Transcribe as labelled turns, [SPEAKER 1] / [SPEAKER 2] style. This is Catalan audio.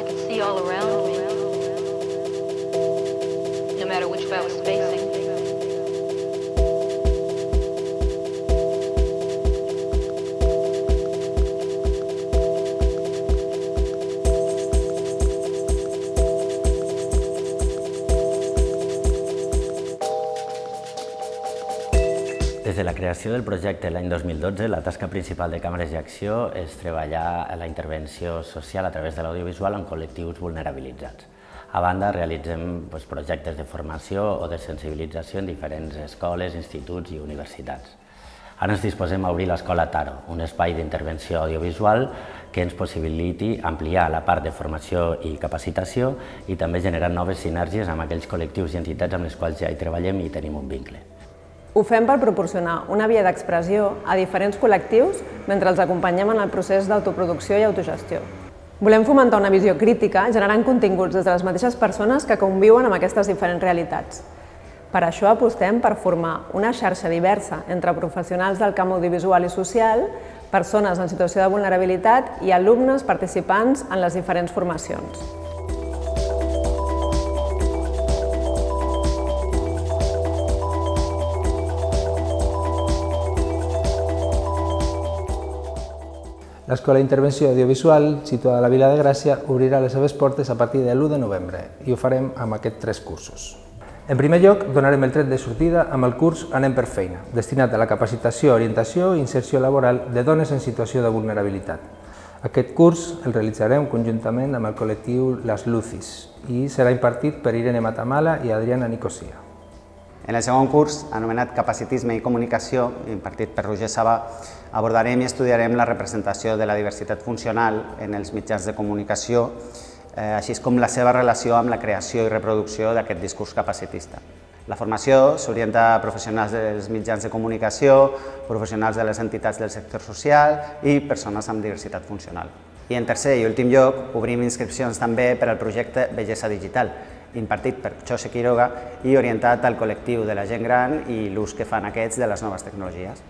[SPEAKER 1] I could see all around me, no matter which way I was facing.
[SPEAKER 2] Des de la creació del projecte l'any 2012, la tasca principal de Càmeres i Acció és treballar la intervenció social a través de l'audiovisual en col·lectius vulnerabilitzats. A banda, realitzem projectes de formació o de sensibilització en diferents escoles, instituts i universitats. Ara ens disposem a obrir l'Escola Taro, un espai d'intervenció audiovisual que ens possibiliti ampliar la part de formació i capacitació i també generar noves sinergies amb aquells col·lectius i entitats amb les quals ja hi treballem i tenim un vincle.
[SPEAKER 3] Ho fem per proporcionar una via d'expressió a diferents col·lectius mentre els acompanyem en el procés d'autoproducció i autogestió. Volem fomentar una visió crítica generant continguts des de les mateixes persones que conviuen amb aquestes diferents realitats. Per això apostem per formar una xarxa diversa entre professionals del camp audiovisual i social, persones en situació de vulnerabilitat i alumnes participants en les diferents formacions.
[SPEAKER 4] L'Escola d'Intervenció Audiovisual, situada a la Vila de Gràcia, obrirà les seves portes a partir de l'1 de novembre i ho farem amb aquests 3 cursos. En primer lloc, donarem el tret de sortida amb el curs Anem per feina, destinat a la capacitació, orientació i inserció laboral de dones en situació de vulnerabilitat. Aquest curs el realitzarem conjuntament amb el col·lectiu Les Lucis i serà impartit per Irene Matamala i Adriana Nicosia.
[SPEAKER 5] En el segon curs, anomenat Capacitisme i Comunicació, impartit per Roger Sabà, abordarem i estudiarem la representació de la diversitat funcional en els mitjans de comunicació, així com la seva relació amb la creació i reproducció d'aquest discurs capacitista. La formació s'orienta a professionals dels mitjans de comunicació, professionals de les entitats del sector social i persones amb diversitat funcional. I en tercer i últim lloc, obrim inscripcions també per al projecte Bellesa Digital, impartit per José Quiroga i orientat al col·lectiu de la gent gran i l'ús que fan aquests de les noves tecnologies.